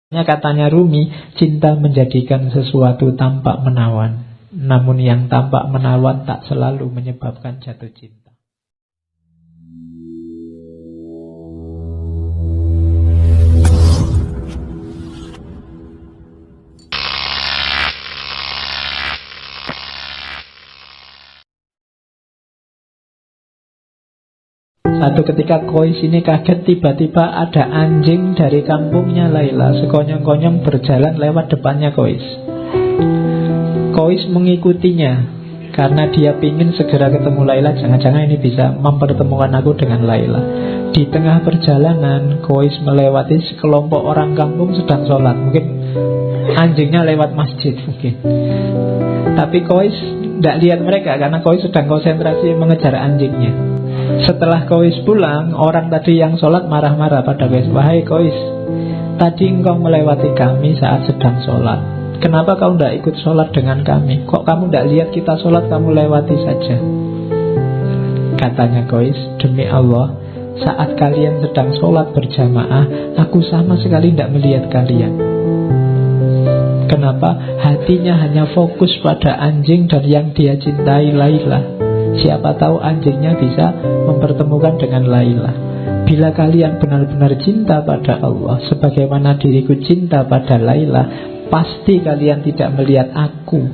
Katanya Rumi, cinta menjadikan sesuatu tampak menawan. Namun yang tampak menawan tak selalu menyebabkan jatuh cinta. Satu ketika Kois ini kaget, tiba-tiba ada anjing dari kampungnya Laila sekonyong-konyong berjalan lewat depannya Kois. Kois mengikutinya karena dia ingin segera ketemu Laila. Jangan-jangan ini bisa mempertemukan aku dengan Laila. Di tengah perjalanan Kois melewati sekelompok orang kampung sedang sholat. Mungkin anjingnya lewat masjid mungkin. Tapi Kois tidak lihat mereka karena Kois sedang konsentrasi mengejar anjingnya. Setelah Kois pulang, orang tadi yang sholat marah-marah pada Kois. Wahai Kois, tadi engkau melewati kami saat sedang sholat. Kenapa kau tidak ikut sholat dengan kami? Kok kamu tidak lihat kita sholat, kamu lewati saja? Katanya Kois, demi Allah, saat kalian sedang sholat berjamaah, aku sama sekali tidak melihat kalian. Kenapa? Hatinya hanya fokus pada anjing dan yang dia cintai, Laila. Siapa tahu anjingnya bisa mempertemukan dengan Laila. Bila kalian benar-benar cinta pada Allah sebagaimana diriku cinta pada Laila, pasti kalian tidak melihat aku.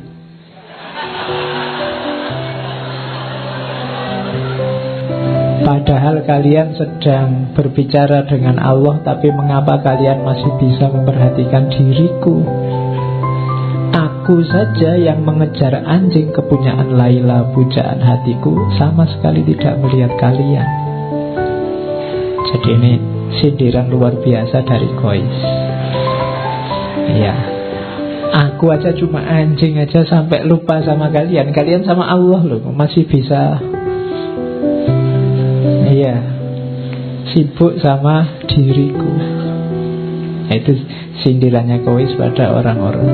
Padahal kalian sedang berbicara dengan Allah, tapi mengapa kalian masih bisa memperhatikan diriku? Aku saja yang mengejar anjing kepunyaan Laila, pujaan hatiku, sama sekali tidak melihat kalian. Jadi ini sindiran luar biasa dari Kois. Ya, aku aja cuma anjing aja sampai lupa sama kalian. Kalian sama Allah loh, masih bisa. Iya, sibuk sama diriku. Itu sindirannya Kois pada orang-orang.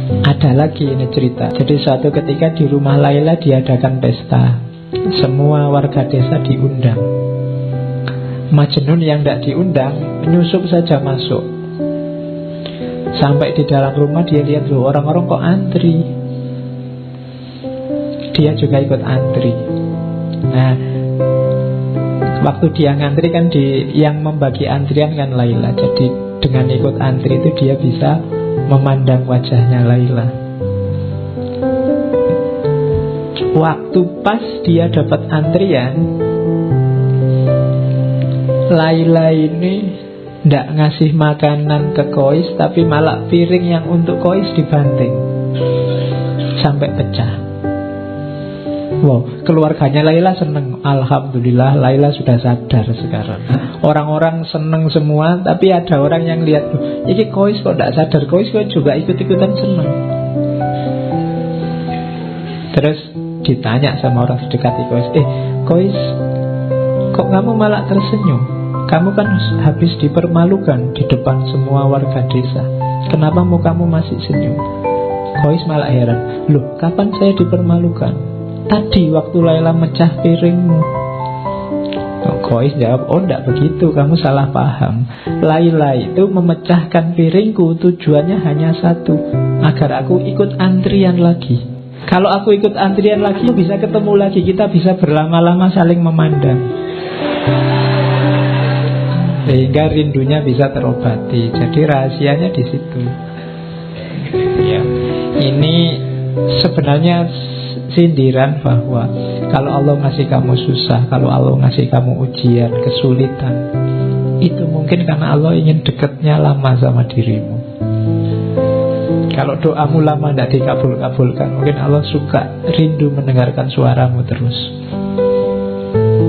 Ada lagi ini cerita. Jadi suatu ketika di rumah Laila diadakan pesta. Semua warga desa diundang. Majnun yang tidak diundang menyusup saja masuk. Sampai di dalam rumah dia lihat loh, orang-orang kok antri. Dia juga ikut antri. Nah, waktu dia ngantri kan yang membagi antrian kan Laila. Jadi dengan ikut antri itu dia bisa memandang wajahnya Laila. Waktu pas dia dapat antrian, Laila ini tidak ngasih makanan ke Kois, tapi malah piring yang untuk Kois dibanting sampai pecah. Wow, keluarganya Laila seneng. Alhamdulillah Laila sudah sadar sekarang. Orang-orang seneng semua, tapi ada orang yang lihat, ini Kois kok tidak sadar. Kois kok juga ikut-ikutan seneng. Terus ditanya sama orang sedekati Kois, Kois, kok kamu malah tersenyum? Kamu kan habis dipermalukan di depan semua warga desa. Kenapa mukamu masih senyum? Kois malah heran, loh kapan saya dipermalukan? Tadi waktu Laila mecah piringmu. Kois jawab, oh enggak begitu, kamu salah paham. Laila itu memecahkan piringku tujuannya hanya satu, agar aku ikut antrian lagi. Kalau aku ikut antrian lagi, bisa ketemu lagi, kita bisa berlama-lama saling memandang, sehingga rindunya bisa terobati. Jadi rahasianya di situ. Ya, ini sebenarnya sindiran bahwa kalau Allah ngasih kamu susah, kalau Allah ngasih kamu ujian, kesulitan, itu mungkin karena Allah ingin dekatnya lama sama dirimu. Kalau doamu lama tidak dikabul-kabulkan, mungkin Allah suka rindu mendengarkan suaramu terus.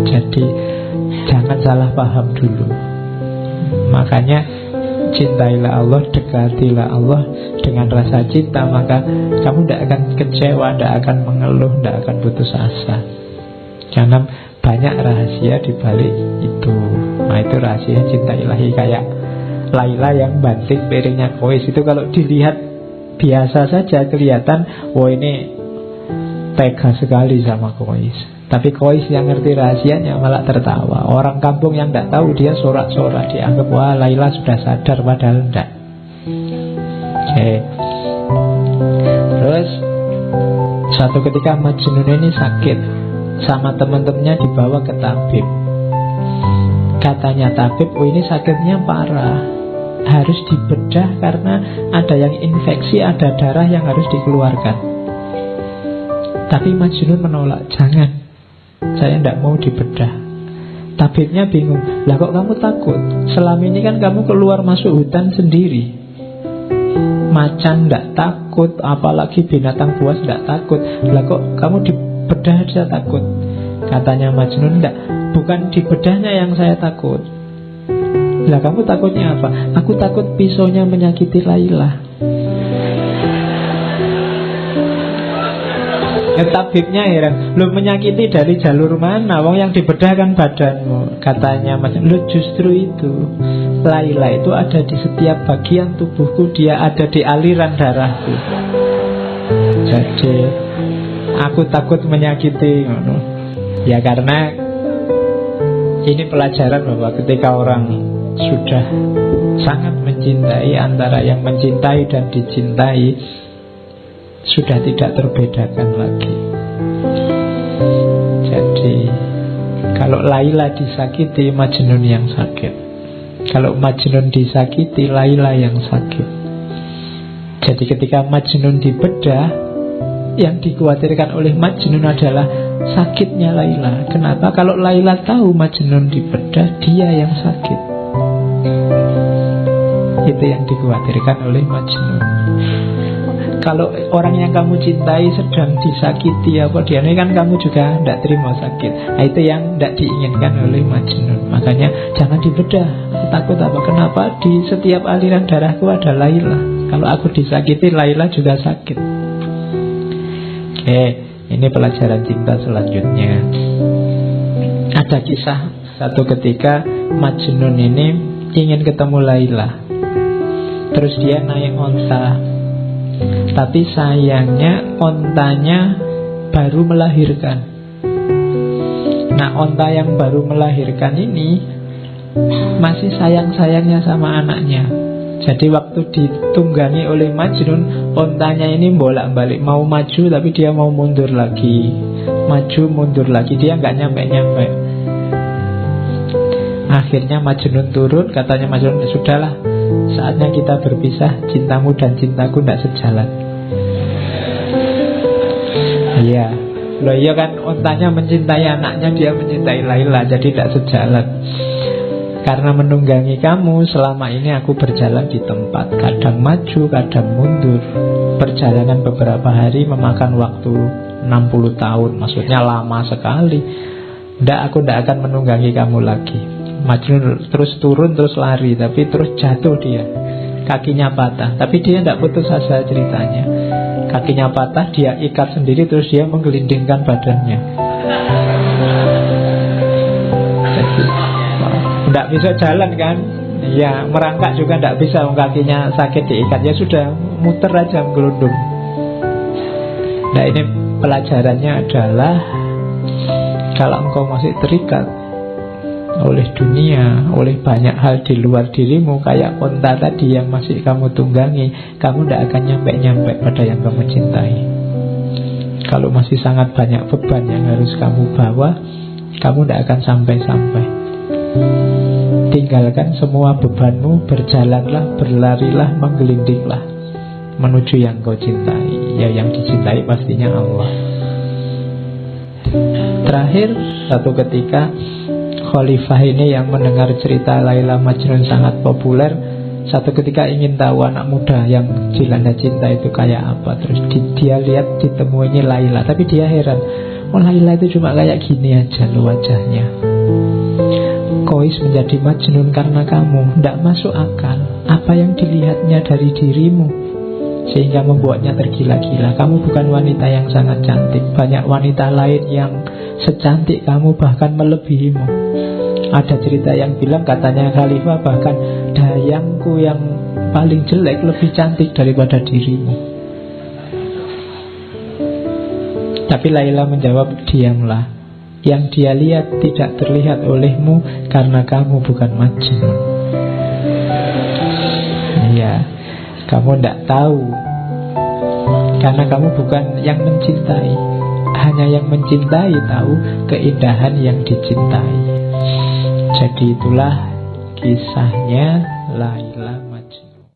Jadi jangan salah paham dulu. Makanya cintailah Allah, dekatilah Allah dengan rasa cinta, maka kamu tidak akan kecewa, tidak akan mengeluh, tidak akan putus asa. Karena banyak rahasia di balik itu. Nah itu rahasia cinta ilahi. Kayak Laila yang banting piringnya Kois itu, kalau dilihat biasa saja kelihatan, wah ini tega sekali sama Kois. Tapi Qais yang ngerti rahasianya malah tertawa. Orang kampung yang tidak tahu dia sorak-sorak, dianggap wah Laila sudah sadar, padahal tidak. Oke. Terus suatu ketika Majnun ini sakit, sama teman-temannya dibawa ke tabib. Katanya tabib, oh ini sakitnya parah, harus dibedah karena ada yang infeksi, ada darah yang harus dikeluarkan. Tapi Majnun menolak, jangan, saya tidak mau dibedah. Tabibnya bingung, lah kok kamu takut? Selama ini kan kamu keluar masuk hutan sendiri. Macan tidak takut, apalagi binatang buas tidak takut. Lah kok kamu dibedah aja takut? Katanya Majnun, enggak, bukan dibedahnya yang saya takut. Lah kamu takutnya apa? Aku takut pisaunya menyakiti Laila. Tabibnya heran, lu menyakiti dari jalur mana? Wong yang dibedah kan badanmu. Katanya Majnun, lu justru itu, Laila itu ada di setiap bagian tubuhku, dia ada di aliran darahku. Jadi aku takut menyakiti. Ya karena ini pelajaran bahwa ketika orang sudah sangat mencintai, antara yang mencintai dan dicintai sudah tidak terbedakan lagi. Jadi kalau Laila disakiti, Majnun yang sakit. Kalau Majnun disakiti, Laila yang sakit. Jadi ketika Majnun dibedah, yang dikhawatirkan oleh Majnun adalah sakitnya Laila. Kenapa? Kalau Laila tahu Majnun dibedah, dia yang sakit. Itu yang dikhawatirkan oleh Majnun. Kalau orang yang kamu cintai sedang disakiti apa dia ini, kan kamu juga tidak terima sakit. Nah, itu yang tidak diinginkan oleh Majnun. Makanya jangan dibedah. Aku takut apa? Kenapa? Di setiap aliran darahku ada Laila. Kalau aku disakiti, Laila juga sakit. Oke, ini pelajaran cinta selanjutnya. Ada kisah satu ketika Majnun ini ingin ketemu Laila. Terus dia naik onta. Tapi sayangnya ontanya baru melahirkan. Nah, onta yang baru melahirkan ini masih sayang-sayangnya sama anaknya. Jadi waktu ditunggangi oleh Majnun, ontanya ini bolak-balik, mau maju tapi dia mau mundur lagi, maju mundur lagi, dia nggak nyampe-nyampe. Akhirnya Majnun turun, katanya Majnun, sudahlah, saatnya kita berpisah, cintamu dan cintaku tidak sejalan. Iya, loh iya kan, ontanya mencintai anaknya, dia mencintai Laila, jadi tidak sejalan. Karena menunggangi kamu, selama ini aku berjalan di tempat, kadang maju, kadang mundur. Perjalanan beberapa hari memakan waktu 60 tahun, maksudnya lama sekali. Aku tidak akan menunggangi kamu lagi. Majnun terus turun, terus lari, tapi terus jatuh dia, kakinya patah. Tapi dia tidak putus asa ceritanya. Kakinya patah, dia ikat sendiri, terus dia menggelindingkan badannya. Jadi tidak bisa jalan kan? Ya, merangkak juga tidak bisa, kakinya sakit diikat. Ya sudah, muter aja menggelundung. Nah, ini pelajarannya adalah kalau engkau masih terikat oleh dunia, oleh banyak hal di luar dirimu, kayak onta tadi yang masih kamu tunggangi, kamu tidak akan nyampe-nyampe pada yang kamu cintai. Kalau masih sangat banyak beban yang harus kamu bawa, kamu tidak akan sampai-sampai. Tinggalkan semua bebanmu, berjalanlah, berlarilah, menggelindinglah menuju yang kau cintai. Ya, yang dicintai pastinya Allah. Terakhir, satu ketika Khalifah ini yang mendengar cerita Laila Majnun sangat populer, satu ketika ingin tahu anak muda yang dilanda cinta itu kayak apa. Terus dia lihat ditemuinya Laila, tapi dia heran, oh Laila itu cuma kayak gini aja lo wajahnya. Qais menjadi Majnun karena kamu, tidak masuk akal. Apa yang dilihatnya dari dirimu sehingga membuatnya tergila-gila. Kamu bukan wanita yang sangat cantik, banyak wanita lain yang secantik kamu, bahkan melebihimu. Ada cerita yang bilang, katanya Khalifah, bahkan dayangku yang paling jelek lebih cantik daripada dirimu. Tapi Laila menjawab, diamlah, Yang dia lihat tidak terlihat olehmu karena kamu bukan Majnun. Ya, kamu tidak tahu karena kamu bukan yang mencintai. Hanya yang mencintai tahu keindahan yang dicintai. Jadi itulah kisahnya Laila Majnun.